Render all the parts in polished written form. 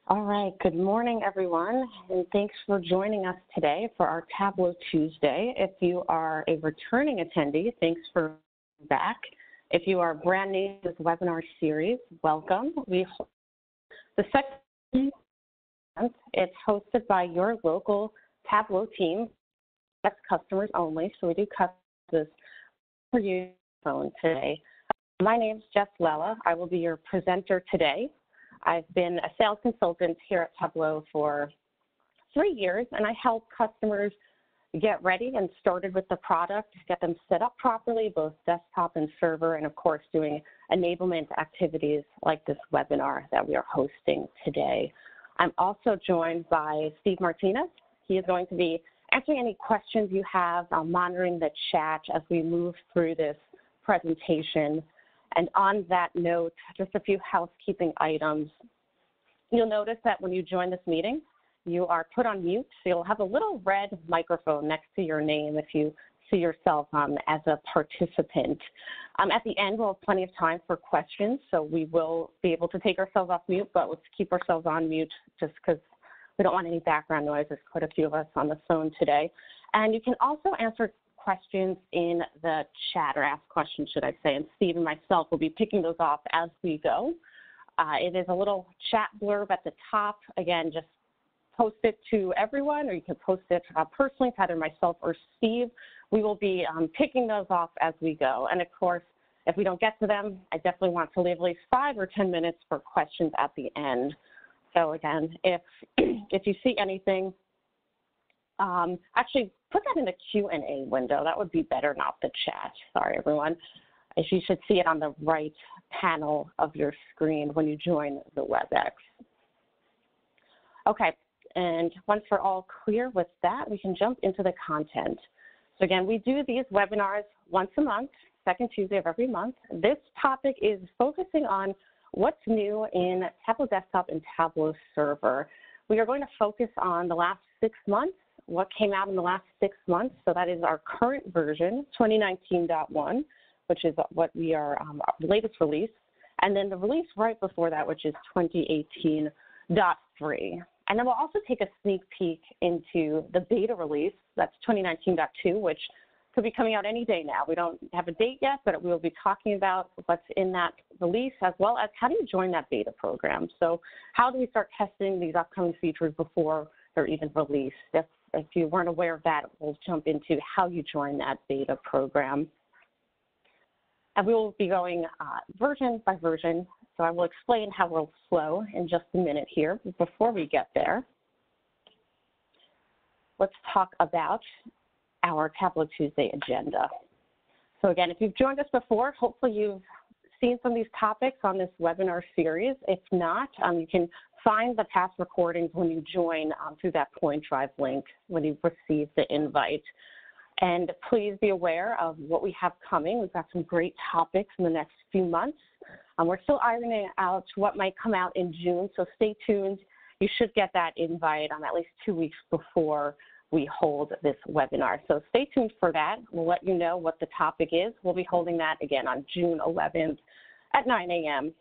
All right, good morning, everyone, and thanks for joining us today for our Tableau Tuesday. If you are a returning attendee, thanks for being back. If you are brand new to this webinar series, welcome. The second month, it's hosted by your local Tableau team. That's customers only, so we do customers for you phone today. My name is Jess Lella. I will be your presenter today. I've been a sales consultant here at Tableau for 3 years, and I help customers get ready and started with the product, get them set up properly, both desktop and server, and of course doing enablement activities like this webinar that we are hosting today. I'm also joined by Steve Martinez. He is going to be answering any questions you have, monitoring the chat as we move through this presentation. And on that note, just a few housekeeping items. You'll notice that when you join this meeting, you are put on mute, so you'll have a little red microphone next to your name if you see yourself as a participant. At the end, we'll have plenty of time for questions, so we will be able to take ourselves off mute, but let's keep ourselves on mute just because we don't want any background noise. There's quite a few of us on the phone today. And you can also answer questions in the chat, or ask questions, should I say, and Steve and myself will be picking those off as we go. It is a little chat blurb at the top. Again, just post it to everyone, or you can post it personally to either myself or Steve. We will be picking those off as we go. And of course, if we don't get to them, I definitely want to leave at least 5 or 10 minutes for questions at the end. So again, if you see anything, actually put that in the Q&A window. That would be better, not the chat. Sorry, everyone. You should see it on the right panel of your screen when you join the WebEx. Okay, and once we're all clear with that, we can jump into the content. So again, we do these webinars once a month, second Tuesday of every month. This topic is focusing on what's new in Tableau Desktop and Tableau Server. We are going to focus on the last 6 months, what came out in the last 6 months. So that is our current version, 2019.1, which is what we are, the latest release. And then the release right before that, which is 2018.3. And then we'll also take a sneak peek into the beta release, that's 2019.2, which could be coming out any day now. We don't have a date yet, but we will be talking about what's in that release, as well as how do you join that beta program. So how do we start testing these upcoming features before they're even released? If you weren't aware of that, we'll jump into how you join that beta program. And we will be going version by version, so I will explain how we'll flow in just a minute here. Before we get there, let's talk about our Tableau Tuesday agenda. So again, if you've joined us before, hopefully you've seen some of these topics on this webinar series. If not, you can find the past recordings when you join through that Point Drive link when you receive the invite. And please be aware of what we have coming. We've got some great topics in the next few months. We're still ironing out what might come out in June, so stay tuned. You should get that invite at least 2 weeks before we hold this webinar. So stay tuned for that. We'll let you know what the topic is. We'll be holding that again on June 11th at 9 a.m.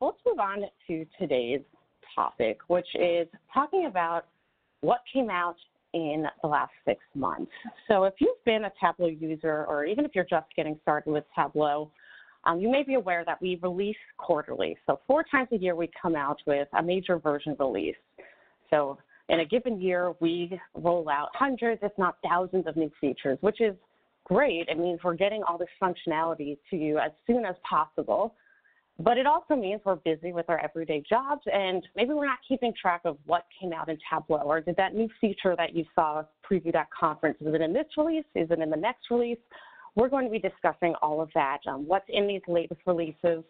Let's move on to today's topic, which is talking about what came out in the last 6 months. So if you've been a Tableau user, or even if you're just getting started with Tableau, you may be aware that we release quarterly. So 4 times a year we come out with a major version release. So in a given year, we roll out hundreds, if not thousands, of new features, which is great. It means we're getting all this functionality to you as soon as possible. But it also means we're busy with our everyday jobs, and maybe we're not keeping track of what came out in Tableau, or did that new feature that you saw previewed at conference, is it in this release? Is it in the next release? We're going to be discussing all of that, what's in these latest releases,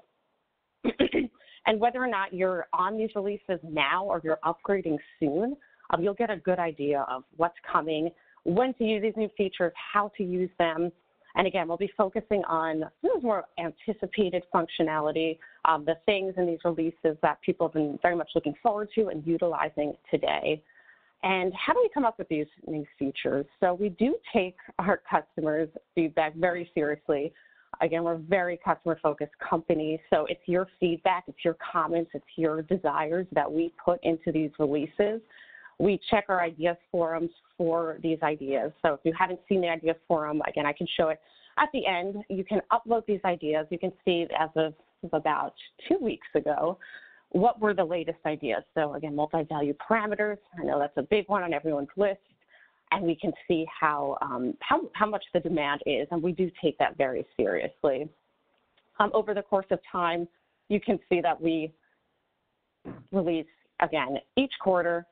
and whether or not you're on these releases now or you're upgrading soon, you'll get a good idea of what's coming, when to use these new features, how to use them. And again, we'll be focusing on some more anticipated functionality, the things in these releases that people have been very much looking forward to and utilizing today. And how do we come up with these new features? So we do take our customers' feedback very seriously. Again, we're a very customer-focused company, so it's your feedback, it's your comments, it's your desires that we put into these releases. We check our ideas forums for these ideas. So if you haven't seen the ideas forum, again, I can show it at the end. You can upload these ideas. You can see as of about 2 weeks ago, what were the latest ideas. So again, multi-value parameters, I know that's a big one on everyone's list. And we can see how much the demand is, and we do take that very seriously. Over the course of time, you can see that we release, again, each quarter.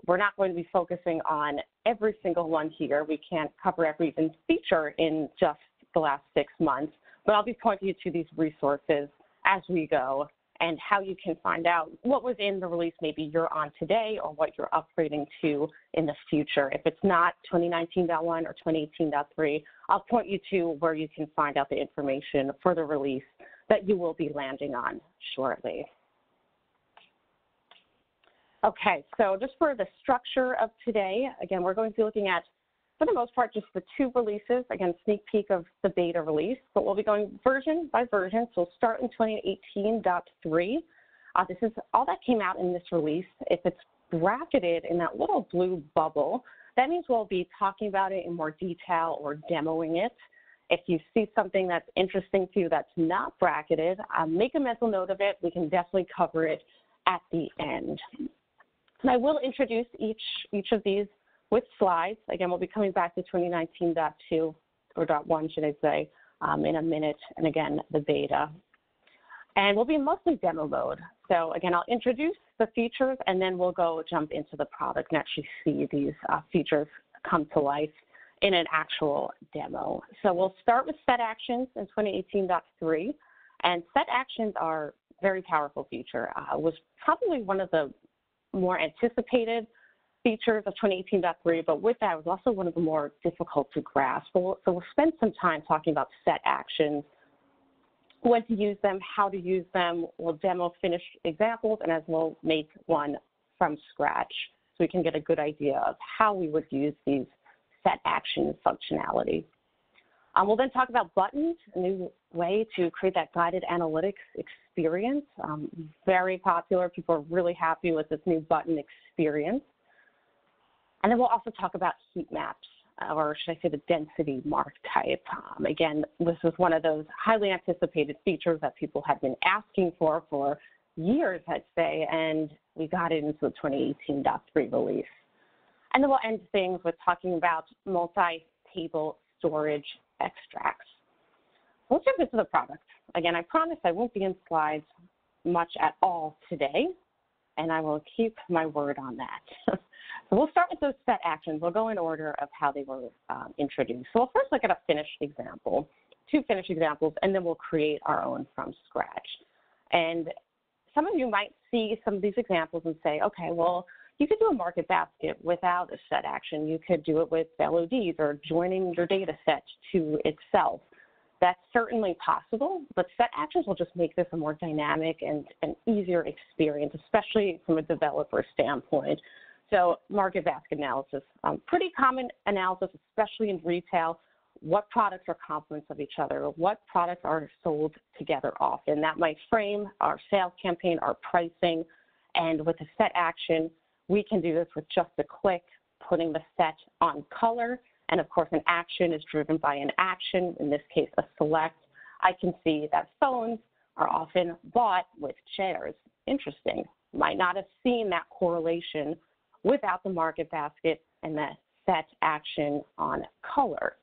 We're not going to be focusing on every single one here. We can't cover every feature in just the last 6 months, but I'll be pointing you to these resources as we go and how you can find out what was in the release maybe you're on today or what you're upgrading to in the future. If it's not 2019.1 or 2018.3, I'll point you to where you can find out the information for the release that you will be landing on shortly. Okay, so just for the structure of today, again, we're going to be looking at, for the most part, just the 2 releases. Again, sneak peek of the beta release, but we'll be going version by version. So we'll start in 2018.3. This is all that came out in this release. If it's bracketed in that little blue bubble, that means we'll be talking about it in more detail or demoing it. If you see something that's interesting to you that's not bracketed, make a mental note of it. We can definitely cover it at the end. And I will introduce each of these with slides. Again, we'll be coming back to 2019.2 or .1, should I say, in a minute, and again, the beta. And we'll be in mostly demo mode. So again, I'll introduce the features, and then we'll go jump into the product and actually see these features come to life in an actual demo. So we'll start with set actions in 2018.3, and set actions are a very powerful feature. It was probably one of the more anticipated features of 2018.3, but with that, it was also one of the more difficult to grasp. So we'll spend some time talking about set actions, when to use them, how to use them. We'll demo finished examples, and as we'll make one from scratch so we can get a good idea of how we would use these set action functionality. We'll then talk about buttons, a new way to create that guided analytics experience. Very popular. People are really happy with this new button experience. And then we'll also talk about heat maps, or should I say the density mark type. Again, this was one of those highly anticipated features that people have been asking for years, I'd say, and we got it into the 2018.3 release. And then we'll end things with talking about multi-table storage extracts. Let's jump into the product. Again, I promise I won't be in slides much at all today, and I will keep my word on that. So we'll start with those set actions. We'll go in order of how they were introduced. So we'll first look at a finished example, 2 finished examples, and then we'll create our own from scratch. And some of you might see some of these examples and say, okay, well, you could do a market basket without a set action. You could do it with LODs or joining your data set to itself. That's certainly possible, but set actions will just make this a more dynamic and an easier experience, especially from a developer standpoint. So market basket analysis, pretty common analysis, especially in retail. What products are complements of each other? What products are sold together often? That might frame our sales campaign, our pricing, and with a set action, we can do this with just a click, putting the set on color. And of course, an action is driven by an action, in this case, a select. I can see that phones are often bought with chairs. Interesting. Might not have seen that correlation without the market basket and the set action on color.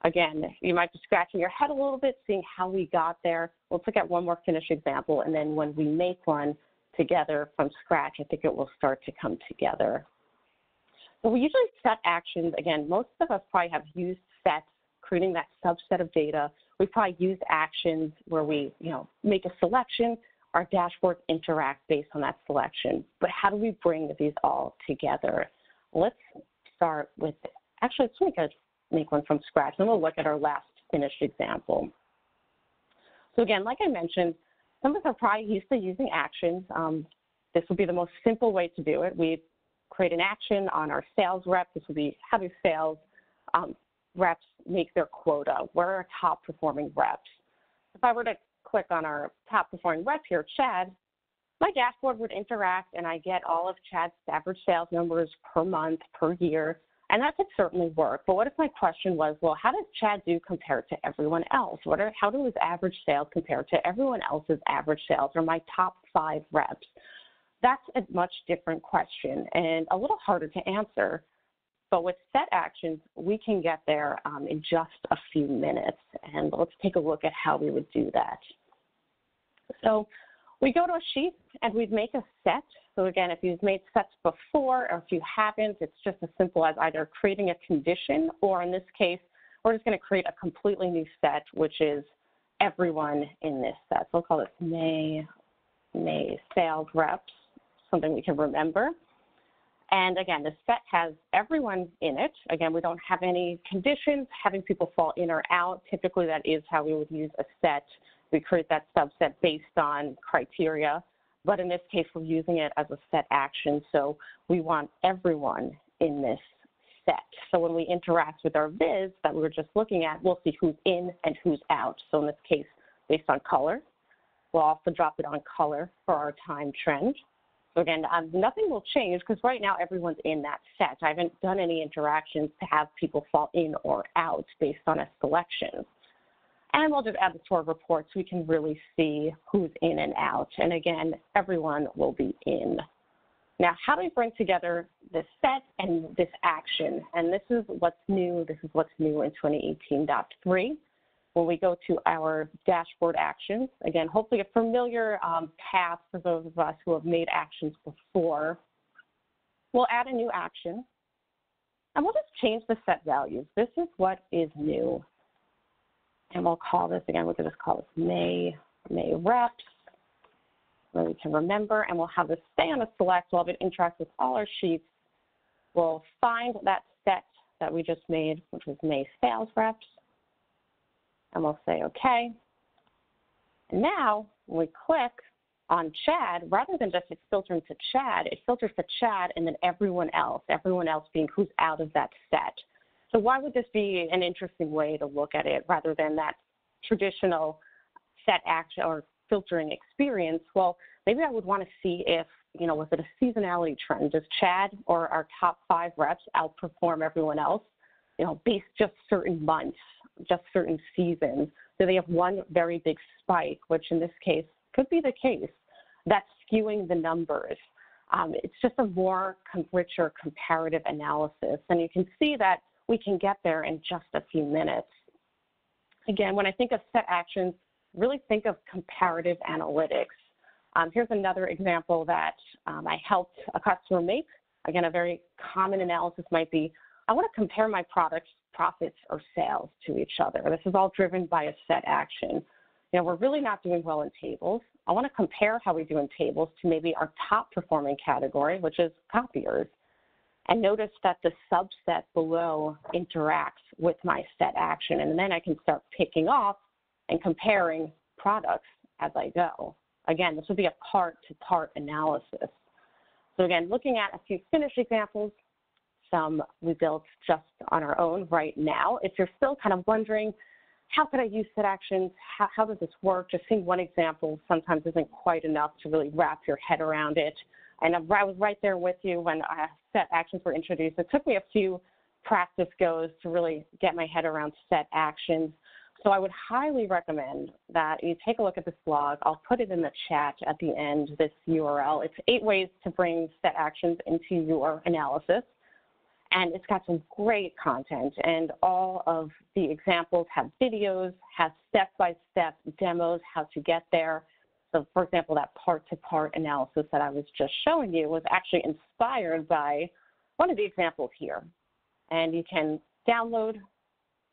Again, you might be scratching your head a little bit, seeing how we got there. Let's look at one more finished example, and then when we make one together from scratch, I think it will start to come together. So we usually set actions. Again, most of us probably have used sets, creating that subset of data. We've probably used actions where we, make a selection. Our dashboards interact based on that selection. But how do we bring these all together? Let's start with, actually, let's make one from scratch, and we'll look at our last finished example. So again, like I mentioned, some of us are probably used to using actions. This would be the most simple way to do it. We create an action on our sales rep. This would be how do sales reps make their quota? Where are our top performing reps? if I were to click on our top performing rep here, Chad, my dashboard would interact and I get all of Chad's average sales numbers per month, per year, and that could certainly work. But what if my question was, well, how does Chad do compared to everyone else? How do his average sales compare to everyone else's average sales or my top 5 reps? That's a much different question and a little harder to answer. But with set actions, we can get there in just a few minutes. And let's take a look at how we would do that. So we go to a sheet and we'd make a set. So again, if you've made sets before or if you haven't, it's just as simple as either creating a condition or in this case, we're just going to create a completely new set, which is everyone in this set. So we'll call this May sales reps, something we can remember. And again, the set has everyone in it. Again, we don't have any conditions, having people fall in or out. Typically, that is how we would use a set. We create that subset based on criteria. But in this case, we're using it as a set action. So we want everyone in this set. So when we interact with our viz that we were just looking at, we'll see who's in and who's out. So in this case, based on color, we'll also drop it on color for our time trend. So again, nothing will change because right now everyone's in that set. I haven't done any interactions to have people fall in or out based on a selection. And we'll just add this to our report so we can really see who's in and out. And again, everyone will be in. Now, how do we bring together this set and this action? And this is what's new. This is what's new in 2018.3. When we go to our dashboard actions, again, hopefully a familiar path for those of us who have made actions before. We'll add a new action, and we'll just change the set values. This is what is new. And we'll call this, again, we can just call this May reps, so we can remember, and we'll have this stay on a select. We'll have it interact with all our sheets. We'll find that set that we just made, which was May sales reps, and we'll say OK. And now, when we click on Chad, rather than just it filtering to Chad, it filters to Chad and then everyone else being who's out of that set. So why would this be an interesting way to look at it rather than that traditional set action or filtering experience? Well, maybe I would want to see if, was it a seasonality trend? Does Chad or our top 5 reps outperform everyone else, based just certain months, just certain seasons? Do they have one very big spike, which in this case could be the case, that's skewing the numbers? It's just a more richer comparative analysis. And you can see that we can get there in just a few minutes. Again, when I think of set actions, really think of comparative analytics. Here's another example that I helped a customer make. Again, a very common analysis might be, I want to compare my products, profits, or sales to each other. This is all driven by a set action. We're really not doing well in tables. I want to compare how we do in tables to maybe our top performing category, which is copiers. And notice that the subset below interacts with my set action. And then I can start picking off and comparing products as I go. Again, this would be a part-to-part analysis. So again, looking at a few finished examples, some we built just on our own right now. If you're still kind of wondering, how could I use set actions? How does this work? Just seeing one example sometimes isn't quite enough to really wrap your head around it. And I was right there with you when set actions were introduced. It took me a few practice goes to really get my head around set actions. So I would highly recommend that you take a look at this blog. I'll put it in the chat at the end, this URL. It's 8 ways to bring set actions into your analysis. And it's got some great content. And all of the examples have videos, have step-by-step demos, how to get there. So, for example, that part-to-part analysis that I was just showing you was actually inspired by one of the examples here. And you can download,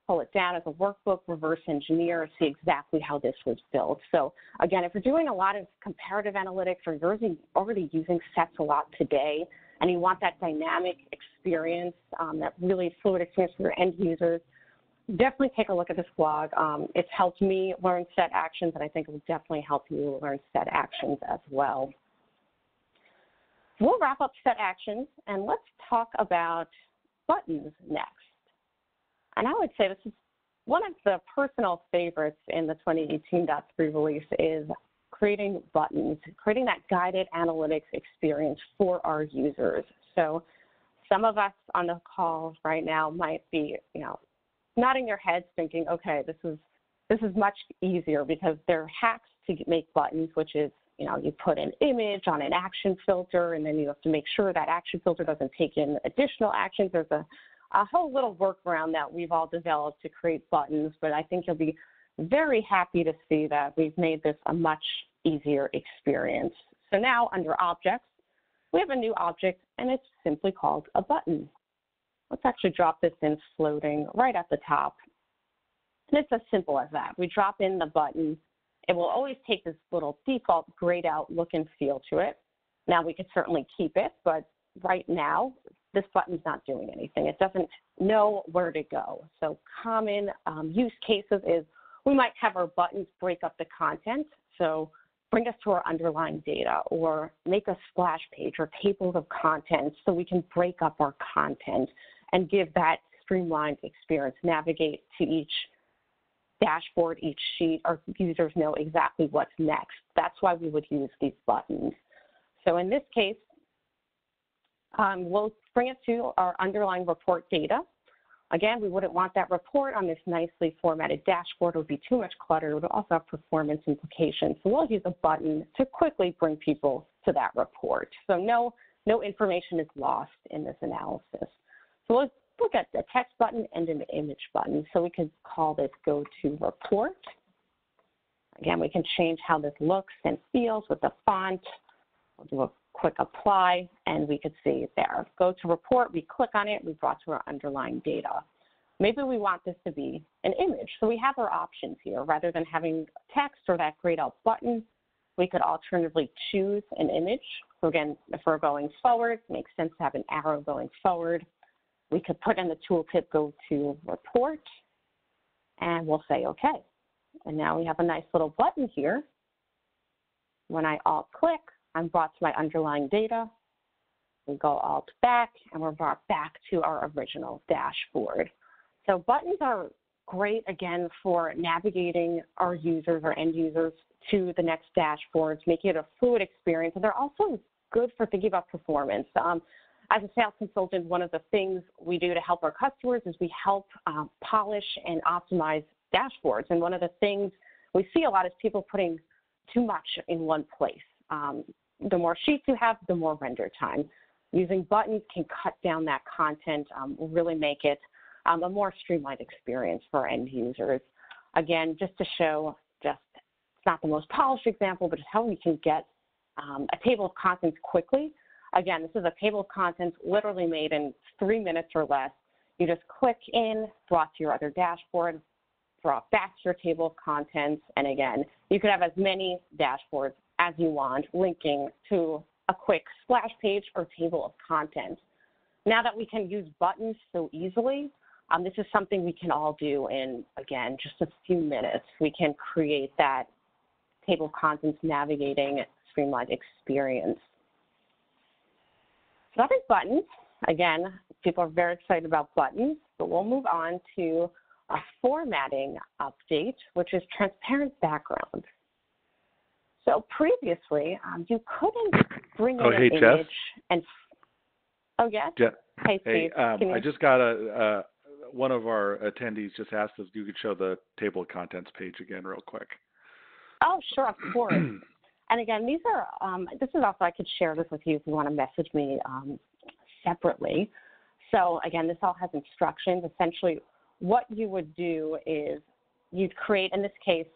pull it down as a workbook, reverse engineer, see exactly how this was built. So, again, if you're doing a lot of comparative analytics or you're already using sets a lot today and you want that dynamic experience, that really fluid experience for your end users, definitely take a look at this blog. It's helped me learn set actions, and I think it will definitely help you learn set actions as well. We'll wrap up set actions, and let's talk about buttons next. And I would say this is one of the personal favorites in the 2018.3 release is creating buttons, creating that guided analytics experience for our users. So some of us on the call right now might be, nodding their heads thinking, okay, this is much easier because there are hacks to make buttons, which is, you put an image on an action filter, and then you have to make sure that action filter doesn't take in additional actions. There's a whole little workaround that we've all developed to create buttons, but I think you'll be very happy to see that we've made this a much easier experience. So now under Objects, we have a new object, and it's simply called a button. Let's actually drop this in floating right at the top. And it's as simple as that. We drop in the button. It will always take this little default grayed out look and feel to it. Now we could certainly keep it, but right now, this button's not doing anything. It doesn't know where to go. So common use cases is we might have our buttons break up the content. So bring us to our underlying data, or make a splash page or tables of contents so we can break up our content and give that streamlined experience, navigate to each dashboard, each sheet. Our users know exactly what's next. That's why we would use these buttons. So in this case, we'll bring it to our underlying report data. Again, we wouldn't want that report on this nicely formatted dashboard. It would be too much clutter. It would also have performance implications. So we'll use a button to quickly bring people to that report. So no information is lost in this analysis. So let's look at the text button and an image button. So we could call this Go to Report. Again, we can change how this looks and feels with the font. We'll do a quick apply, and we could see it there. Go to Report, we click on it, we brought to our underlying data. Maybe we want this to be an image. So we have our options here. Rather than having text or that grayed out button, we could alternatively choose an image. So again, if we're going forward, it makes sense to have an arrow going forward. We could put in the tooltip, Go to Report, and we'll say okay. And now we have a nice little button here. When I Alt-click, I'm brought to my underlying data. We go Alt back, and we're brought back to our original dashboard. So buttons are great, again, for navigating our users or end users to the next dashboards, making it a fluid experience. And they're also good for thinking about performance. As a sales consultant, one of the things we do to help our customers is we help polish and optimize dashboards. And one of the things we see a lot is people putting too much in one place. The more sheets you have, the more render time. Using buttons can cut down that content, really make it a more streamlined experience for end users. Again, just to show, it's not the most polished example, but it's how we can get a table of contents quickly. Again, this is a table of contents literally made in 3 minutes or less. You just click in, brought to your other dashboard, brought back to your table of contents, and again, you could have as many dashboards as you want, linking to a quick splash page or table of contents. Now that we can use buttons so easily, this is something we can all do in, again, just a few minutes. We can create that table of contents navigating streamlined experience. So I think buttons, again, people are very excited about buttons, but we'll move on to a formatting update, which is transparent background. So previously, you couldn't bring in an image Jeff? and, oh, yes? Jeff, Hey, Steve. I just got one of our attendees just asked if you could show the table of contents page again real quick. Oh, sure, of course. And again, these are, this is also, I could share this with you if you want to message me separately. So again, this all has instructions. Essentially, what you would do is you'd create, in this case,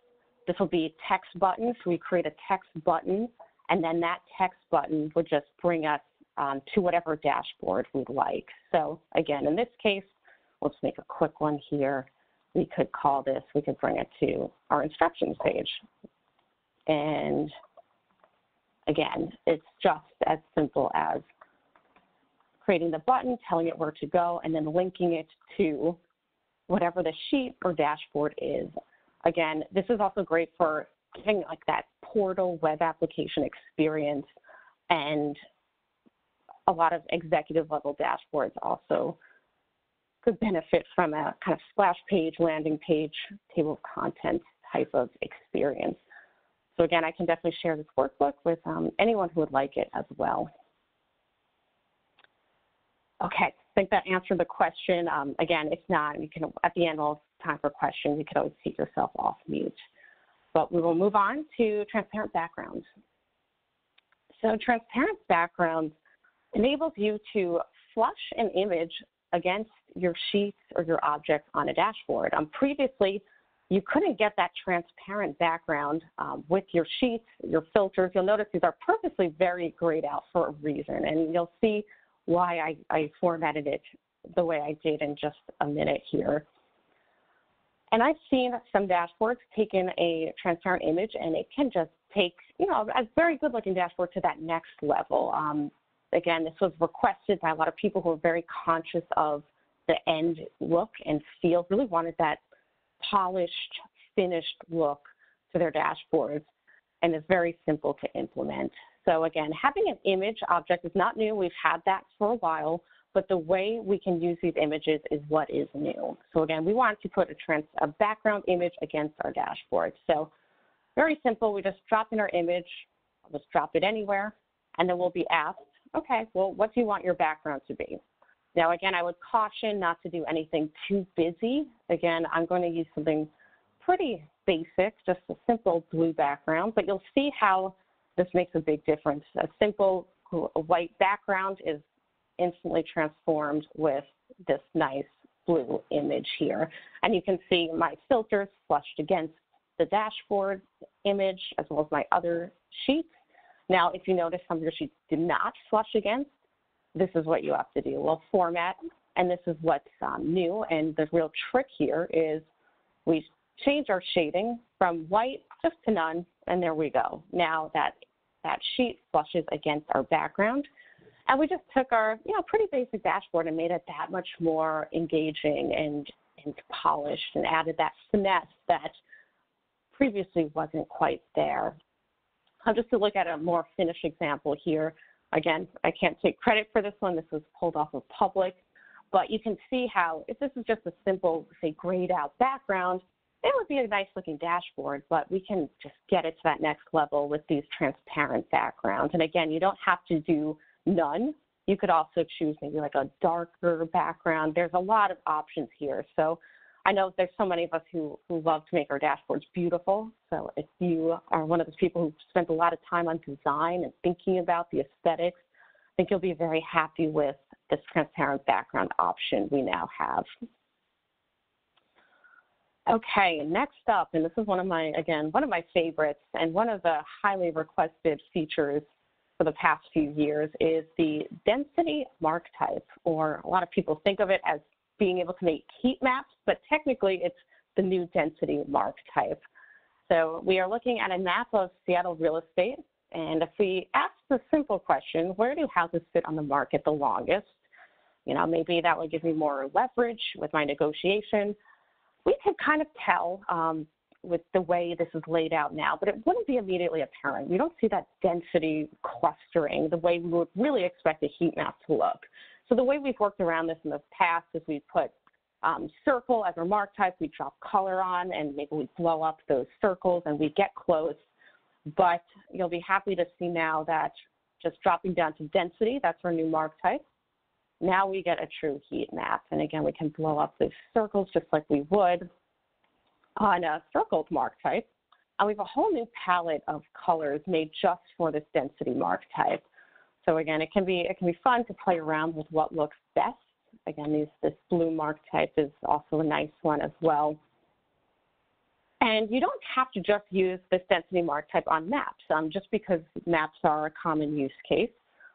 this will be text buttons. So we create a text button, and then that text button would just bring us to whatever dashboard we'd like. So again, in this case, let's make a quick one here. We could call this, we could bring it to our instructions page. And again, it's just as simple as creating the button, telling it where to go, and then linking it to whatever the sheet or dashboard is. Again, this is also great for giving like that portal web application experience, and a lot of executive level dashboards also could benefit from a kind of splash page, landing page, table of contents type of experience. So again, I can definitely share this workbook with anyone who would like it as well. Okay, I think that answered the question. Again, if not, you can, at the end, we'll have time for questions. You could always take yourself off mute. But we will move on to transparent backgrounds. So transparent backgrounds enables you to flush an image against your sheets or your objects on a dashboard. Previously, you couldn't get that transparent background with your sheets, your filters. You'll notice these are purposely very grayed out for a reason, and you'll see why I formatted it the way I did in just a minute here. And I've seen some dashboards taking a transparent image, and it can just take, you know, a very good-looking dashboard to that next level. Again, this was requested by a lot of people who are very conscious of the end look and feel, really wanted that polished, finished look to their dashboards, and it's very simple to implement. So again, having an image object is not new. We've had that for a while, but the way we can use these images is what is new. So again, we want to put a background image against our dashboard. So very simple, we just drop in our image, I'll just drop it anywhere, and then we'll be asked, okay, well, what do you want your background to be? Now, again, I would caution not to do anything too busy. Again, I'm going to use something pretty basic, just a simple blue background, but you'll see how this makes a big difference. A simple white background is instantly transformed with this nice blue image here. And you can see my filters flushed against the dashboard image as well as my other sheets. Now, if you notice some of your sheets do not flush against, this is what you have to do. We'll format, and this is what's new. And the real trick here is we change our shading from white just to none, and there we go. Now that sheet flushes against our background. And we just took our, pretty basic dashboard and made it that much more engaging and polished, and added that finesse that previously wasn't quite there. Just to look at a more finished example here. Again, I can't take credit for this one. This was pulled off of Public. But you can see how, if this is just a simple, say, grayed out background, it would be a nice looking dashboard, but we can just get it to that next level with these transparent backgrounds. And again, you don't have to do none. You could also choose maybe like a darker background. There's a lot of options here. So I know there's so many of us who love to make our dashboards beautiful. So if you are one of those people who spent a lot of time on design and thinking about the aesthetics, I think you'll be very happy with this transparent background option we now have. Okay, next up, and this is one of my favorites and one of the highly requested features for the past few years is the density mark type, or a lot of people think of it as being able to make heat maps, but technically it's the new density mark type. So we are looking at a map of Seattle real estate, and if we ask the simple question, where do houses sit on the market the longest? Maybe that would give me more leverage with my negotiation. We could kind of tell with the way this is laid out now, but it wouldn't be immediately apparent. We don't see that density clustering the way we would really expect a heat map to look. So the way we've worked around this in the past is we put circle as our mark type, we drop color on, and maybe we blow up those circles and we get close. But you'll be happy to see now that just dropping down to density, that's our new mark type. Now we get a true heat map. And again, we can blow up those circles just like we would on a circled mark type. And we have a whole new palette of colors made just for this density mark type. So again, it can be fun to play around with what looks best. Again, this blue mark type is also a nice one as well. And you don't have to just use this density mark type on maps. Just because maps are a common use case,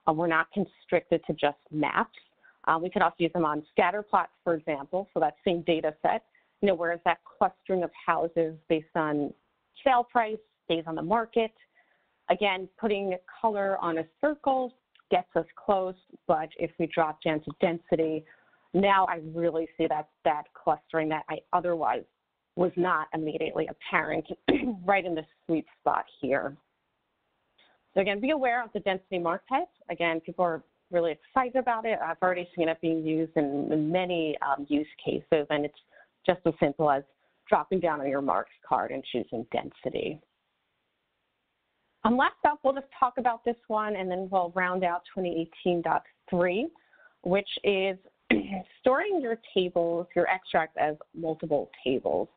we're not constricted to just maps. We could also use them on scatter plots, for example, so that same data set, whereas that clustering of houses based on sale price, days on the market. Again, putting color on a circle gets us close, but if we drop down to density, now I really see that clustering that I otherwise was not immediately apparent right in the sweet spot here. So again, be aware of the density mark type. Again, people are really excited about it. I've already seen it being used in many use cases, and it's just as simple as dropping down on your marks card and choosing density. Last up, we'll just talk about this one, and then we'll round out 2018.3, which is storing your tables, your extracts as multiple tables.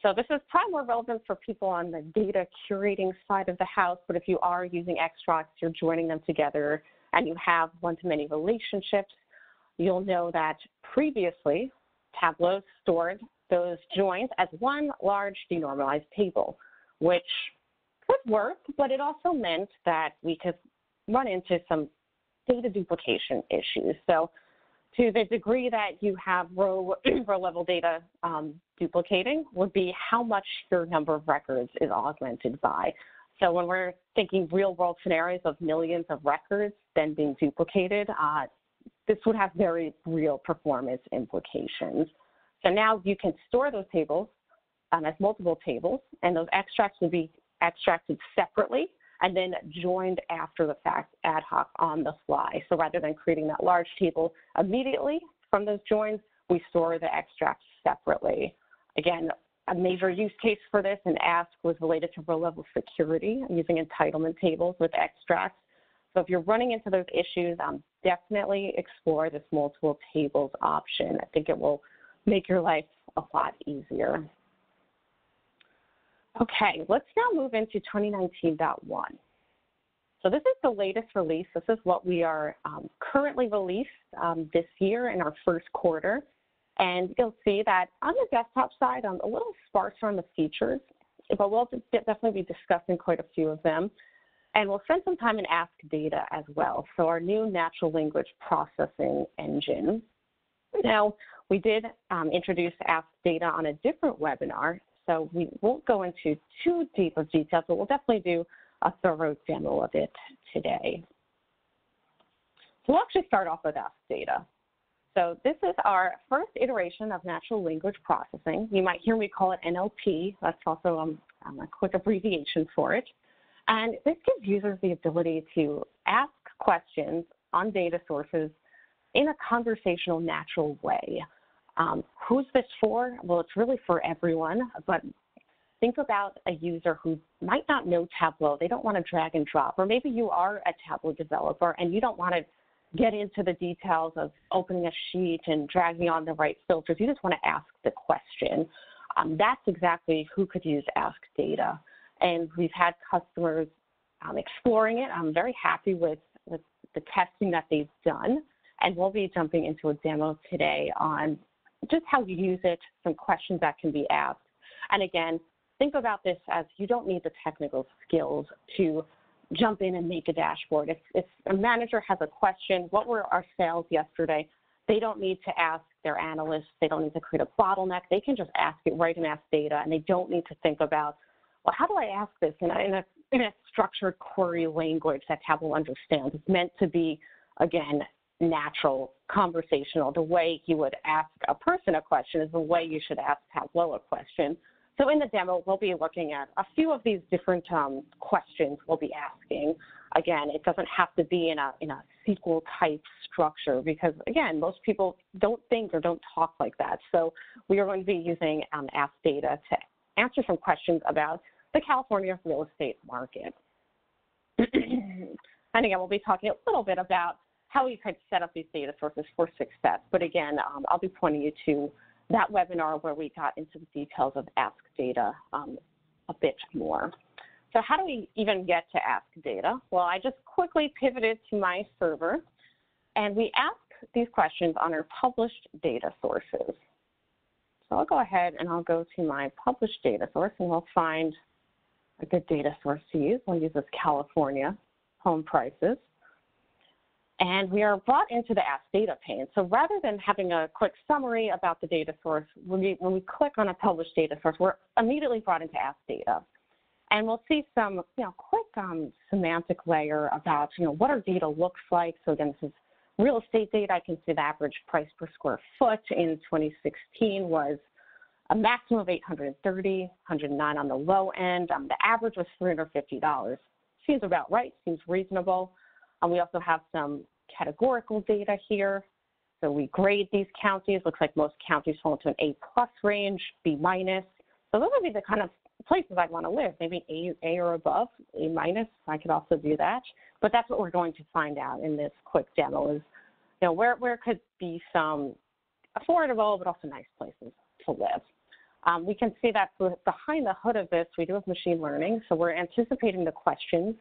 So this is probably more relevant for people on the data curating side of the house, but if you are using extracts, you're joining them together, and you have one-to-many relationships, you'll know that previously Tableau stored those joins as one large denormalized table, which could work, but it also meant that we could run into some data duplication issues. So to the degree that you have row level data duplicating would be how much your number of records is augmented by. So when we're thinking real world scenarios of millions of records then being duplicated, this would have very real performance implications. So now you can store those tables as multiple tables, and those extracts will be extracted separately and then joined after the fact ad hoc on the fly. So rather than creating that large table immediately from those joins, we store the extracts separately. Again, a major use case for this and ask was related to row-level security using entitlement tables with extracts. So if you're running into those issues, definitely explore this multiple tables option. I think it will make your life a lot easier. Okay, let's now move into 2019.1. So this is the latest release. This is what we are currently released this year in our first quarter. And you'll see that on the desktop side, I'm a little sparser on the features, but we'll definitely be discussing quite a few of them. And we'll spend some time in Ask Data as well. So our new natural language processing engine. Now, we did introduce Ask Data on a different webinar, so we won't go into too deep of details, but we'll definitely do a thorough demo of it today. So we'll actually start off with Ask Data. So this is our first iteration of natural language processing. You might hear me call it NLP. That's also a quick abbreviation for it. And this gives users the ability to ask questions on data sources in a conversational, natural way. Who's this for? Well, it's really for everyone, but think about a user who might not know Tableau. They don't want to drag and drop, or maybe you are a Tableau developer and you don't want to get into the details of opening a sheet and dragging on the right filters. You just want to ask the question. That's exactly who could use Ask Data. And we've had customers exploring it. I'm very happy with the testing that they've done. And we'll be jumping into a demo today on just how you use it, some questions that can be asked. And again, think about this as you don't need the technical skills to jump in and make a dashboard. If a manager has a question, what were our sales yesterday? They don't need to ask their analysts. They don't need to create a bottleneck. They can just ask it right in Ask Data, and they don't need to think about, well, how do I ask this in a structured query language that Tableau understands? It's meant to be, again, natural, conversational. The way you would ask a person a question is the way you should ask Tableau a question. So in the demo, we'll be looking at a few of these different questions we'll be asking. Again, it doesn't have to be in a SQL type structure because, again, most people don't think or don't talk like that. So we are going to be using Ask Data to answer some questions about the California real estate market. And again, we'll be talking a little bit about how you could set up these data sources for success. But again, I'll be pointing you to that webinar where we got into the details of Ask Data a bit more. So how do we even get to Ask Data? Well, I just quickly pivoted to my server, and we ask these questions on our published data sources. So I'll go ahead and I'll go to my published data source, and we'll find a good data source to use. We'll use this California home prices. And we are brought into the Ask Data pane. So rather than having a quick summary about the data source, when we click on a published data source, we're immediately brought into Ask Data. And we'll see some quick semantic layer about what our data looks like. So again, this is real estate data. I can see the average price per square foot in 2016 was a maximum of $830, $109 on the low end. The average was $350. Seems about right, seems reasonable. We also have some categorical data here. So we grade these counties. Looks like most counties fall into an A+ range, B-. So those would be the kind of places I'd want to live, maybe A or above, A-. I could also do that. But that's what we're going to find out in this quick demo is, where could be some affordable but also nice places to live. We can see that behind the hood of this, we do have machine learning. So we're anticipating the questions.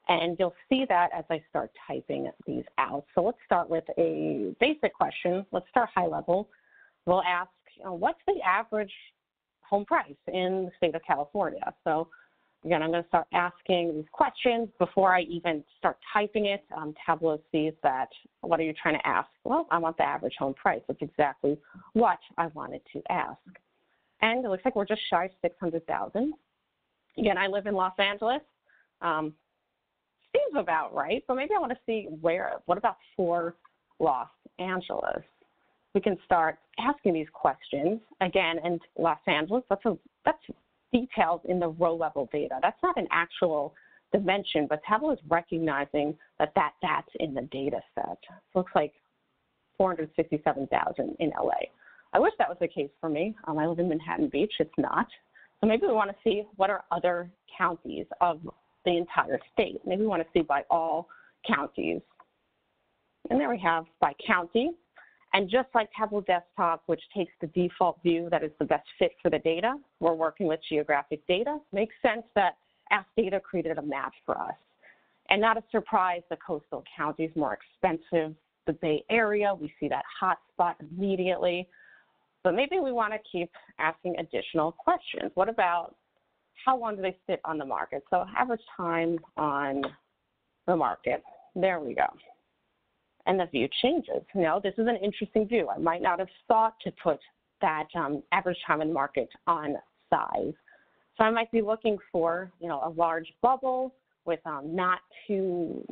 And you'll see that as I start typing these out. So let's start with a basic question. Let's start high level. We'll ask, what's the average home price in the state of California? So again, I'm going to start asking these questions before I even start typing it. Tableau sees that, what are you trying to ask? Well, I want the average home price. That's exactly what I wanted to ask. And it looks like we're just shy of 600,000. Again, I live in Los Angeles. Seems about right, but maybe I want to see what about for Los Angeles? We can start asking these questions. Again, and Los Angeles, that's details in the row level data. That's not an actual dimension, but Tableau is recognizing that that's in the data set. Looks like 467,000 in LA. I wish that was the case for me. I live in Manhattan Beach. It's not. So maybe we want to see what are other counties of the entire state. Maybe we want to see by all counties. And there we have by county. And just like Tableau Desktop, which takes the default view that is the best fit for the data, we're working with geographic data. Makes sense that Ask Data created a map for us. And not a surprise, the coastal county is more expensive. The Bay Area, we see that hot spot immediately. But maybe we want to keep asking additional questions. What about how long do they sit on the market? So average time on the market. There we go. And the view changes. This is an interesting view. I might not have thought to put that average time in the market on size. So I might be looking for, a large bubble with not too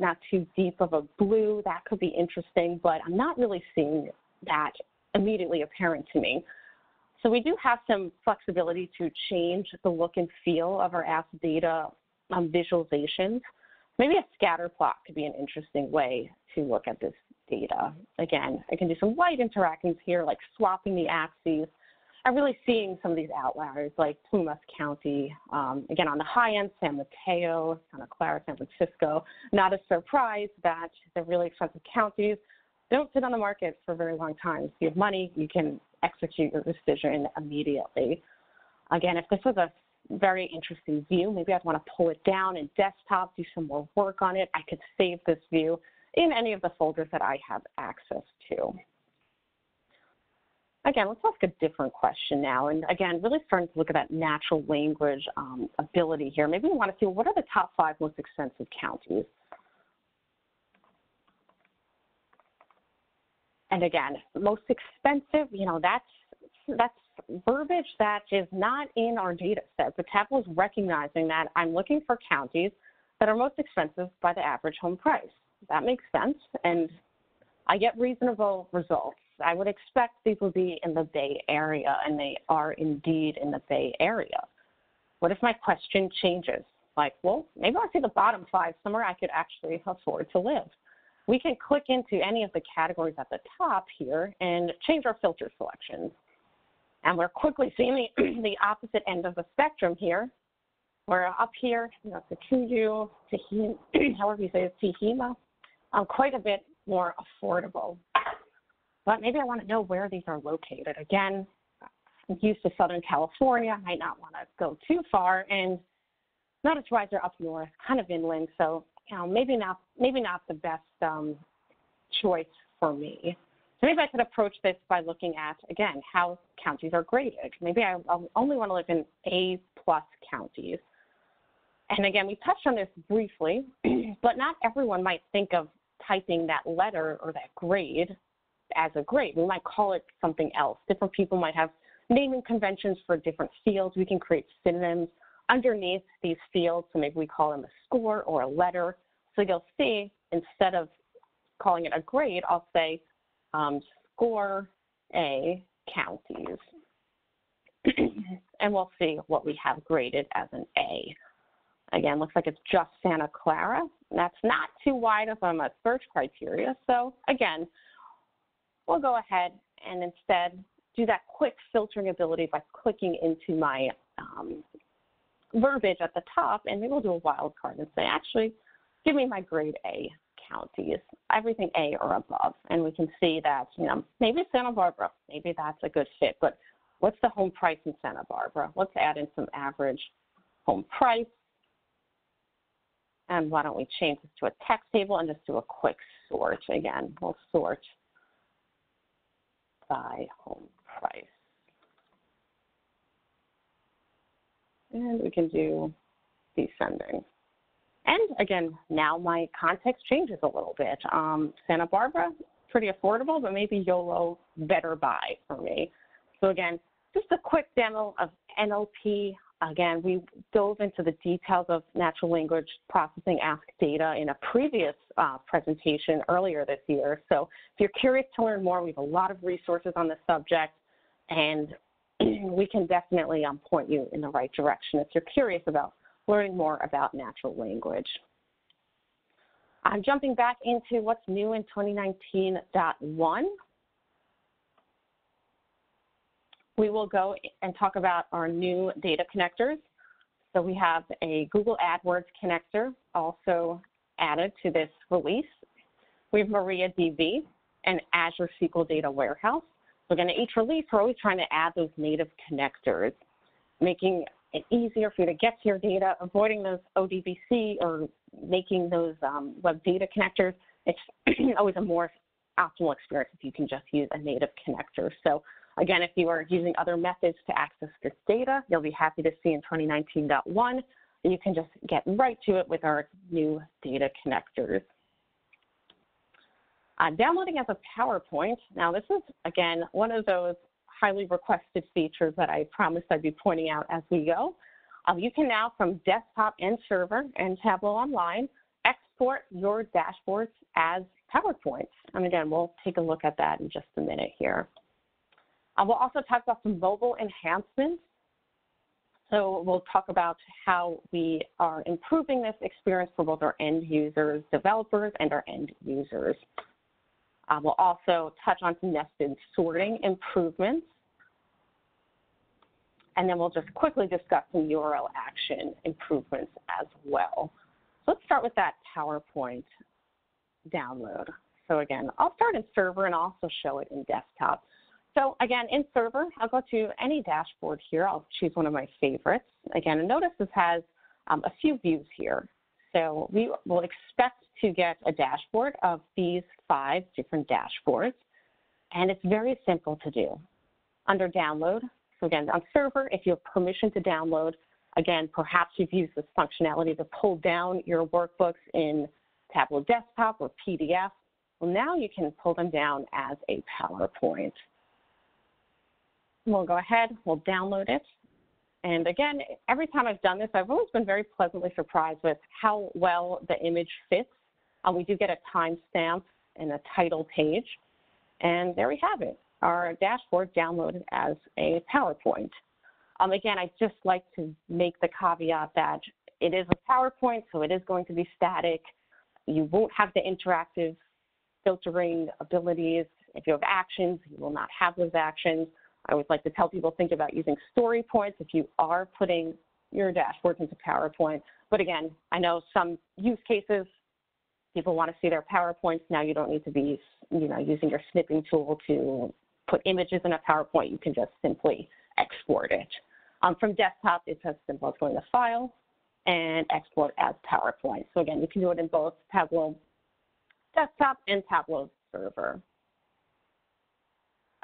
deep of a blue. That could be interesting, but I'm not really seeing that immediately apparent to me. So we do have some flexibility to change the look and feel of our Ask Data visualizations. Maybe a scatter plot could be an interesting way to look at this data. Again, I can do some light interactions here, like swapping the axes. I'm really seeing some of these outliers, like Plumas County. Again, on the high end, San Mateo, Santa Clara, San Francisco. Not a surprise that the really expensive counties don't sit on the market for a very long time. If you have money, you can execute your decision immediately. Again, if this was a very interesting view, maybe I'd want to pull it down in Desktop, do some more work on it. I could save this view in any of the folders that I have access to. Again, let's ask a different question now. And again, really starting to look at that natural language ability here. Maybe we want to see what are the top 5 most expensive counties. And again, most expensive, that's verbiage that is not in our data set, but Tableau is recognizing that I'm looking for counties that are most expensive by the average home price. That makes sense, and I get reasonable results. I would expect these will be in the Bay Area, and they are indeed in the Bay Area. What if my question changes? Like, well, maybe I see the bottom 5 somewhere I could actually afford to live. We can click into any of the categories at the top here and change our filter selections. And we're quickly seeing the opposite end of the spectrum here. We're up here, Takuyu, however you say it, Tehima, quite a bit more affordable. But maybe I want to know where these are located. Again, I'm used to Southern California. I might not want to go too far. And not a surprise they're up north, kind of inland. So maybe not the best choice for me. So maybe I could approach this by looking at, again, how counties are graded. Maybe I only want to live in A+ counties. And again, we touched on this briefly, but not everyone might think of typing that letter or that grade as a grade. We might call it something else. Different people might have naming conventions for different fields. We can create synonyms underneath these fields, so maybe we call them a score or a letter. So you'll see, instead of calling it a grade, I'll say score A counties. And we'll see what we have graded as an A. Again, looks like it's just Santa Clara. That's not too wide of a search criteria. So again, we'll go ahead and instead do that quick filtering ability by clicking into my verbiage at the top, and maybe we'll do a wildcard and say, actually, give me my grade A counties, everything A or above. And we can see that, maybe Santa Barbara, maybe that's a good fit, but what's the home price in Santa Barbara? Let's add in some average home price. And why don't we change this to a text table and just do a quick sort. Again, we'll sort by home price. And we can do descending. And again, now my context changes a little bit. Santa Barbara, pretty affordable, but maybe YOLO, better buy for me. So again, just a quick demo of NLP. Again, we dove into the details of natural language processing Ask Data in a previous presentation earlier this year. So if you're curious to learn more, we have a lot of resources on the subject, and we can definitely point you in the right direction if you're curious about learning more about natural language. I'm jumping back into what's new in 2019.1. We will go and talk about our new data connectors. So we have a Google AdWords connector also added to this release. We have MariaDB and Azure SQL Data Warehouse. So again, at each release, we're always trying to add those native connectors, making it easier for you to get to your data, avoiding those ODBC or making those web data connectors. It's always a more optimal experience if you can just use a native connector. So again, if you are using other methods to access this data, you'll be happy to see in 2019.1 that you can just get right to it with our new data connectors. Downloading as a PowerPoint. Now this is, again, one of those highly requested features that I promised I'd be pointing out as we go. You can now, from desktop and server and Tableau Online, export your dashboards as PowerPoints. And again, we'll take a look at that in just a minute here. We'll also talk about some mobile enhancements. So we'll talk about how we are improving this experience for both our end users, developers, and our end users. We'll also touch on some nested sorting improvements. And then we'll just quickly discuss some URL action improvements as well. So let's start with that PowerPoint download. So again, I'll start in server and also show it in desktop. So again, in server, I'll go to any dashboard here. I'll choose one of my favorites. Again, and notice this has a few views here. So we will expect to get a dashboard of these 5 different dashboards, and it's very simple to do. Under download, so again, on server, if you have permission to download, again, perhaps you've used this functionality to pull down your workbooks in Tableau Desktop or PDF. Well, now you can pull them down as a PowerPoint. We'll go ahead, we'll download it. And again, every time I've done this, I've always been very pleasantly surprised with how well the image fits. We do get a timestamp and a title page. And there we have it, our dashboard downloaded as a PowerPoint. Again, I just like to make the caveat that it is a PowerPoint, so it is going to be static. You won't have the interactive filtering abilities. If you have actions, you will not have those actions. I always like to tell people, think about using story points if you are putting your dashboards into PowerPoint. But again, I know some use cases, people want to see their PowerPoints. Now you don't need to be, using your snipping tool to put images in a PowerPoint. You can just simply export it. From desktop, it's as simple as going to File and Export as PowerPoint. So again, you can do it in both Tableau Desktop and Tableau Server.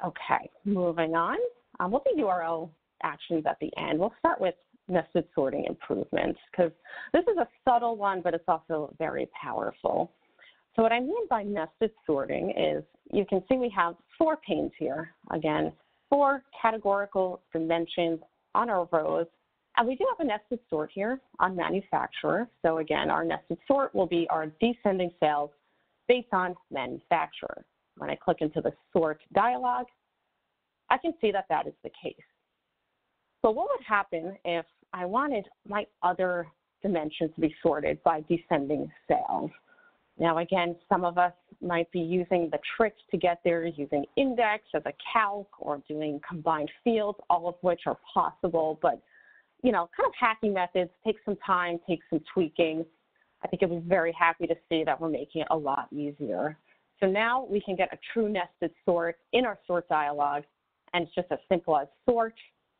Okay, moving on. We'll do URL actions at the end. We'll start with nested sorting improvements because this is a subtle one, but it's also very powerful. So what I mean by nested sorting is you can see we have 4 panes here. Again, 4 categorical dimensions on our rows. And we do have a nested sort here on manufacturer. So again, our nested sort will be our descending sales based on manufacturer. When I click into the sort dialog, I can see that that is the case. So what would happen if I wanted my other dimensions to be sorted by descending sales. Now, again, some of us might be using the tricks to get there using index as a calc or doing combined fields, all of which are possible, but, you know, kind of hacky methods take some time, take some tweaking. I think you'll be very happy to see that we're making it a lot easier. So now we can get a true nested sort in our sort dialog, and it's just as simple as sort.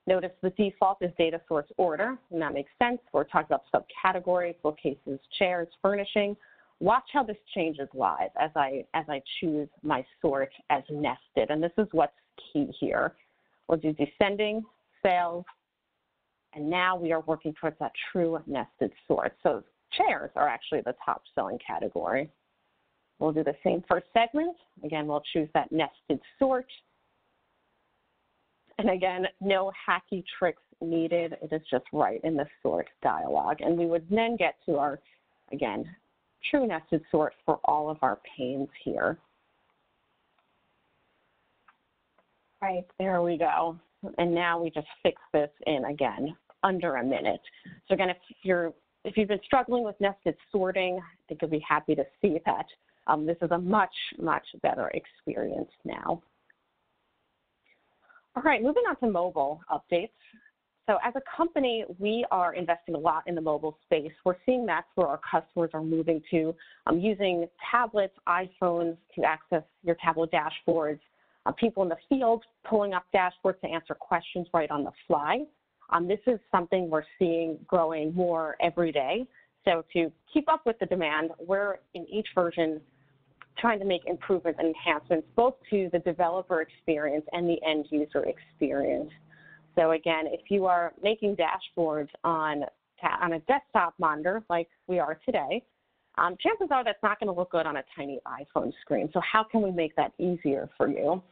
Notice the default is data source order, and that makes sense. We're talking about subcategories, bookcases, chairs, furnishing. Watch how this changes live as I choose my sort as nested, and this is what's key here. We'll do descending, sales, and now we are working towards that true nested sort. So chairs are actually the top selling category. We'll do the same for segment. Again, we'll choose that nested sort. And again, no hacky tricks needed. It is just right in the sort dialog. And we would then get to our, again, true nested sort for all of our panes here. Right, there we go. And now we just fix this in, again, under a minute. So again, if you've been struggling with nested sorting, I think you'll be happy to see that this is a much, much better experience now. All right, moving on to mobile updates. So as a company, we are investing a lot in the mobile space. We're seeing that's where our customers are moving to, using tablets, iPhones to access your Tableau dashboards, people in the field pulling up dashboards to answer questions right on the fly. This is something we're seeing growing more every day. So to keep up with the demand, we're in each version trying to make improvements and enhancements both to the developer experience and the end user experience. So again, if you are making dashboards on a desktop monitor like we are today, chances are that's not going to look good on a tiny iPhone screen. So how can we make that easier for you?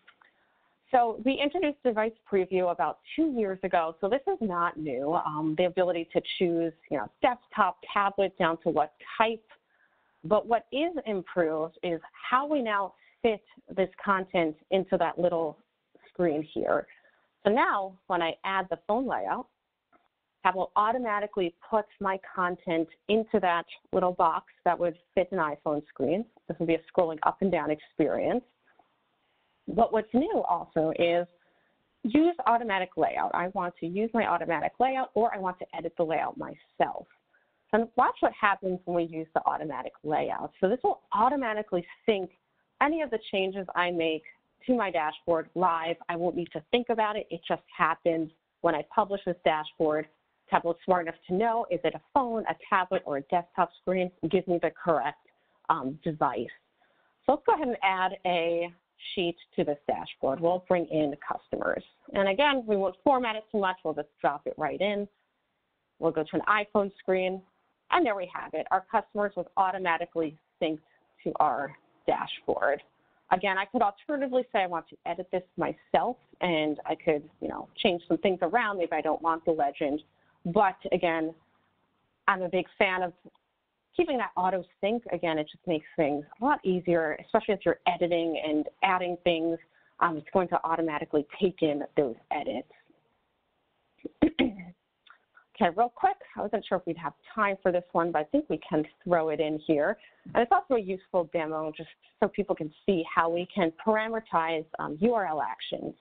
So we introduced device preview about 2 years ago. So this is not new. The ability to choose, desktop, tablet, down to what type. But what is improved is how we now fit this content into that little screen here. So now when I add the phone layout, Tableau automatically puts my content into that little box that would fit an iPhone screen. This would be a scrolling up and down experience. But what's new also is use automatic layout. I want to use my automatic layout, or I want to edit the layout myself. So watch what happens when we use the automatic layout. So this will automatically sync any of the changes I make to my dashboard live. I won't need to think about it. It just happens when I publish this dashboard. Tableau is smart enough to know, is it a phone, a tablet, or a desktop screen? It gives me the correct device. So let's go ahead and add a sheet to this dashboard. We'll bring in customers. And again, we won't format it too much. We'll just drop it right in. We'll go to an iPhone screen. And there we have it. Our customers was automatically synced to our dashboard. Again, I could alternatively say I want to edit this myself, and I could, change some things around. Maybe I don't want the legend. But again, I'm a big fan of keeping that auto sync. Again, it just makes things a lot easier, especially if you're editing and adding things. It's going to automatically take in those edits. Okay, real quick, I wasn't sure if we'd have time for this one, but I think we can throw it in here. And it's also a useful demo just so people can see how we can parameterize URL actions.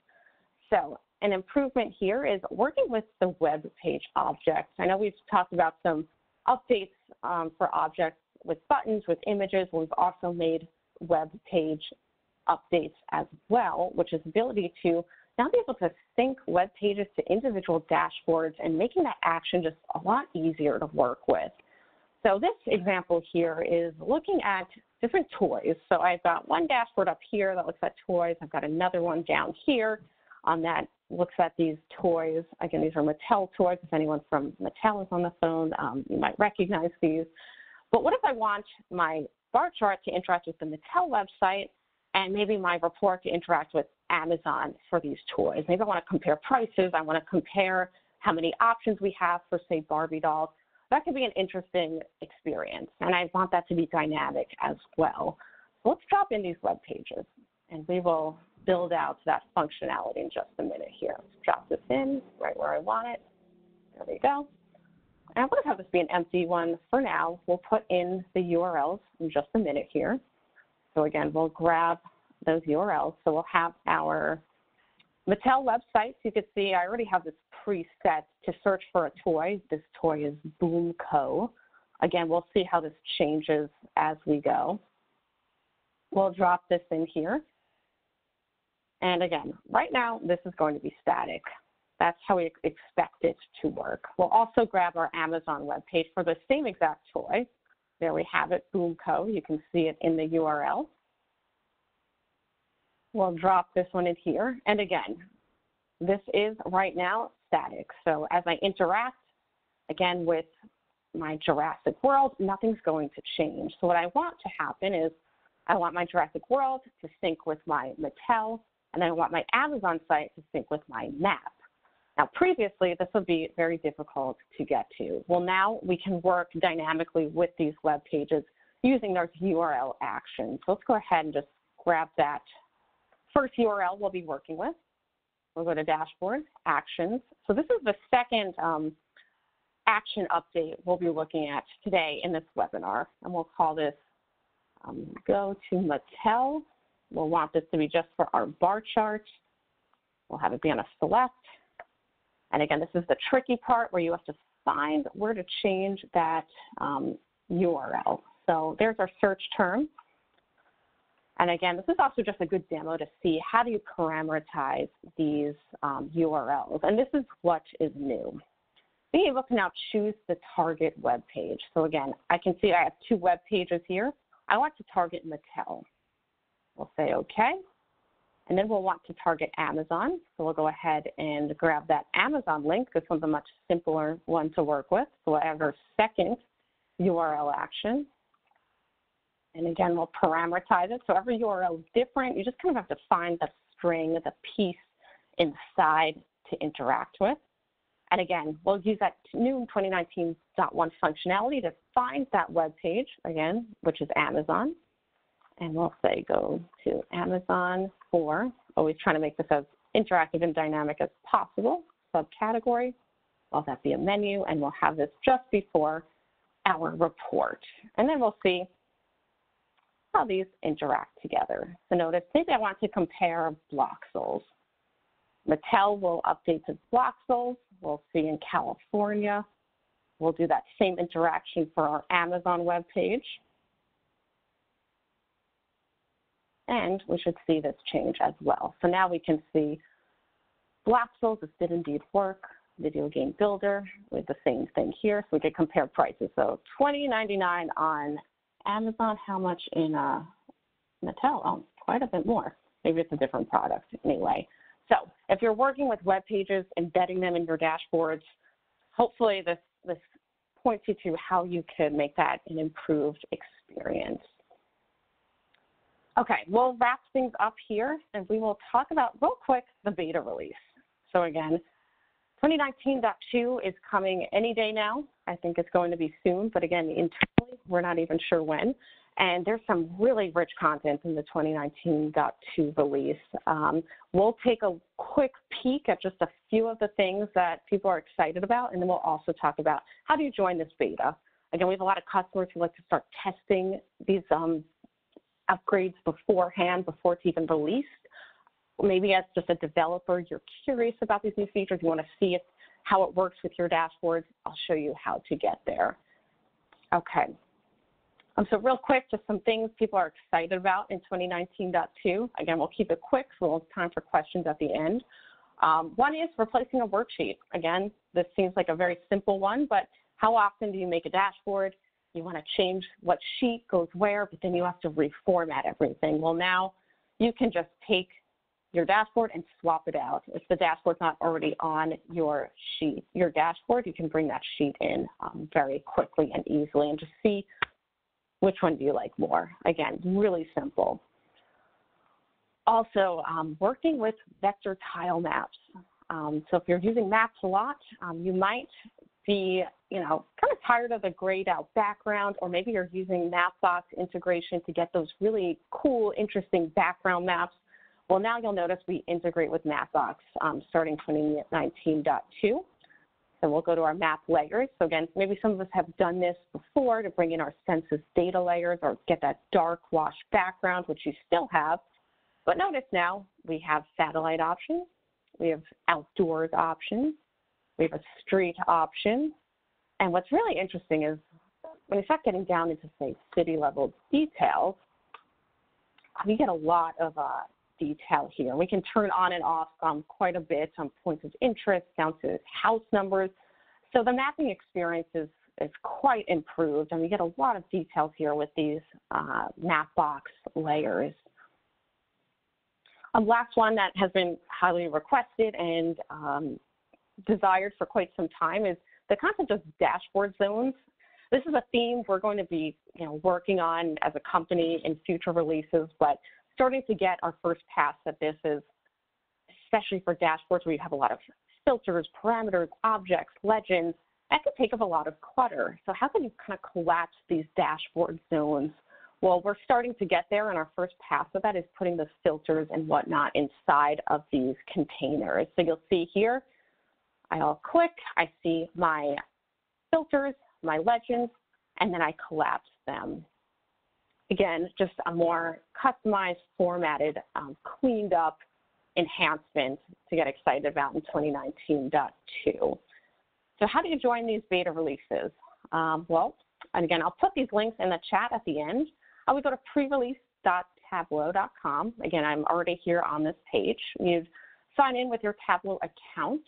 So an improvement here is working with the web page objects. I know we've talked about some updates for objects with buttons, with images. We've also made web page updates as well, which is the ability to now be able to sync web pages to individual dashboards and making that action just a lot easier to work with. So this example here is looking at different toys. So I've got one dashboard up here that looks at toys. I've got another one down here that looks at these toys. Again, these are Mattel toys. If anyone from Mattel is on the phone, you might recognize these. But what if I want my bar chart to interact with the Mattel website and maybe my report to interact with Amazon for these toys? Maybe I want to compare prices. I want to compare how many options we have for, say, Barbie dolls. That could be an interesting experience, and I want that to be dynamic as well. So let's drop in these web pages, and we will build out that functionality in just a minute here. Let's drop this in right where I want it. There we go. And I'm going to have this be an empty one for now. We'll put in the URLs in just a minute here. So again, we'll grab those URLs. So we'll have our Mattel website. You can see I already have this preset to search for a toy. This toy is Boom Co. Again, we'll see how this changes as we go. We'll drop this in here. And again, right now, this is going to be static. That's how we expect it to work. We'll also grab our Amazon webpage for the same exact toy. There we have it, Boom Co. You can see it in the URL. We'll drop this one in here. And again, this is right now static. So as I interact, again, with my Jurassic World, nothing's going to change. So what I want to happen is I want my Jurassic World to sync with my Mattel, and then I want my Amazon site to sync with my map. Now, previously, this would be very difficult to get to. Well, now we can work dynamically with these web pages using those URL actions. So let's go ahead and just grab that first URL we'll be working with. We'll go to Dashboard, Actions. So this is the second action update we'll be looking at today in this webinar, and we'll call this Go to Mattel. We'll want this to be just for our bar chart. We'll have it be on a select. And again, this is the tricky part where you have to find where to change that URL. So there's our search term. And again, this is also just a good demo to see how do you parameterize these URLs. And this is what is new. Being able to now choose the target web page. So again, I can see I have two web pages here. I want to target Mattel. We'll say OK. And then we'll want to target Amazon. So we'll go ahead and grab that Amazon link. This one's a much simpler one to work with. So we'll add our second URL action. And again, we'll parameterize it. So every URL is different. You just kind of have to find the string, the piece inside to interact with. And again, we'll use that new 2019.1 functionality to find that web page, again, which is Amazon. And we'll say go to Amazon for, always trying to make this as interactive and dynamic as possible, subcategory. Will that be a menu? And we'll have this just before our report. And then we'll see how these interact together. So notice, maybe I want to compare Bloxels. Mattel will update to Bloxels. We'll see in California. We'll do that same interaction for our Amazon web page. And we should see this change as well. So now we can see Bloxels, this did indeed work. Video Game Builder with the same thing here. So we could compare prices. So $20.99 on Amazon, how much in Mattel? Oh, quite a bit more. Maybe it's a different product anyway. So if you're working with web pages, embedding them in your dashboards, hopefully this points you to how you can make that an improved experience. Okay, we'll wrap things up here, and we will talk about, real quick, the beta release. So again, 2019.2 is coming any day now. I think it's going to be soon, but again, internally, we're not even sure when. And there's some really rich content in the 2019.2 release. We'll take a quick peek at just a few of the things that people are excited about, and then we'll also talk about how do you join this beta. Again, we have a lot of customers who like to start testing these upgrades beforehand, before it's even released. Maybe as just a developer, you're curious about these new features, you want to see how it works with your dashboards. I'll show you how to get there. Okay. So real quick, just some things people are excited about in 2019.2. Again, we'll keep it quick, so we'll have time for questions at the end. One is replacing a worksheet. Again, this seems like a very simple one, but how often do you make a dashboard? You want to change what sheet goes where, but then you have to reformat everything. Well, now you can just take your dashboard and swap it out. If the dashboard's not already on your sheet, your dashboard, you can bring that sheet in very quickly and easily and just see which one do you like more. Again, really simple. Also, working with vector tile maps. So if you're using maps a lot, you might be, kind of tired of the grayed out background, or maybe you're using Mapbox integration to get those really cool, interesting background maps. Well, now you'll notice we integrate with Mapbox starting 2019.2. So So we'll go to our map layers. So again, maybe some of us have done this before to bring in our census data layers or get that dark wash background, which you still have. But notice now we have satellite options, we have outdoors options, we have a street option. And what's really interesting is when you start getting down into, say, city level details, we get a lot of detail here. We can turn on and off quite a bit on points of interest down to house numbers. So the mapping experience is quite improved, and we get a lot of details here with these map box layers. Last one that has been highly requested and desired for quite some time is the concept of dashboard zones. This is a theme we're going to be working on as a company in future releases, but starting to get our first pass at this is especially for dashboards where you have a lot of filters, parameters, objects, legends. That could take up a lot of clutter. So how can you kind of collapse these dashboard zones? Well, we're starting to get there, and our first pass of that is putting the filters and whatnot inside of these containers. So you'll see here, I'll click, I see my filters, my legends, and then I collapse them. Again, just a more customized, formatted, cleaned up enhancement to get excited about in 2019.2. So how do you join these beta releases? Well, and again, I'll put these links in the chat at the end. I would go to prerelease.tableau.com. Again, I'm already here on this page. You'd sign in with your Tableau account,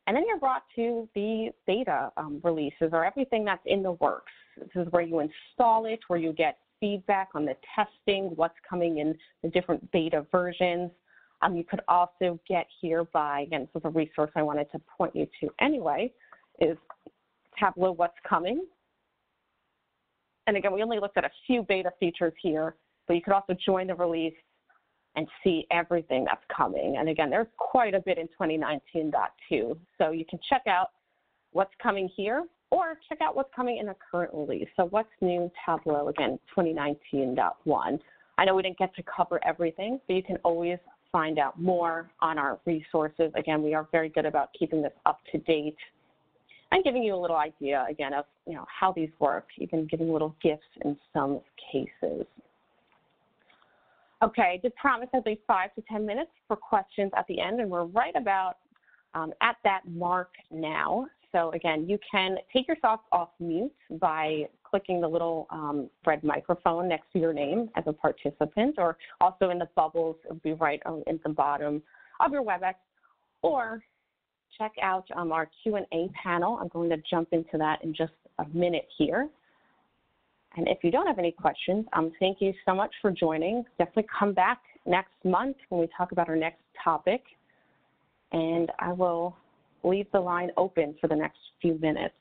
and then you're brought to the beta releases or everything that's in the works. This is where you install it, where you get feedback on the testing, what's coming in the different beta versions. You could also get here by, again, this is a resource I wanted to point you to anyway, is Tableau What's Coming. And again, we only looked at a few beta features here, but you could also join the release and see everything that's coming. And again, there's quite a bit in 2019.2. So you can check out what's coming here or check out what's coming in the current release. So what's new Tableau, again, 2019.1. I know we didn't get to cover everything, but you can always find out more on our resources. Again, we are very good about keeping this up to date and giving you a little idea, again, of how these work, even giving little gifts in some cases. Okay, I did promise I'd leave 5 to 10 minutes for questions at the end, and we're right about at that mark now. So again, you can take yourself off mute by clicking the little red microphone next to your name as a participant, or also in the bubbles, it will be right in the bottom of your WebEx, or check out our Q&A panel. I'm going to jump into that in just a minute here. And if you don't have any questions, thank you so much for joining. Definitely come back next month when we talk about our next topic. And I will leave the line open for the next few minutes.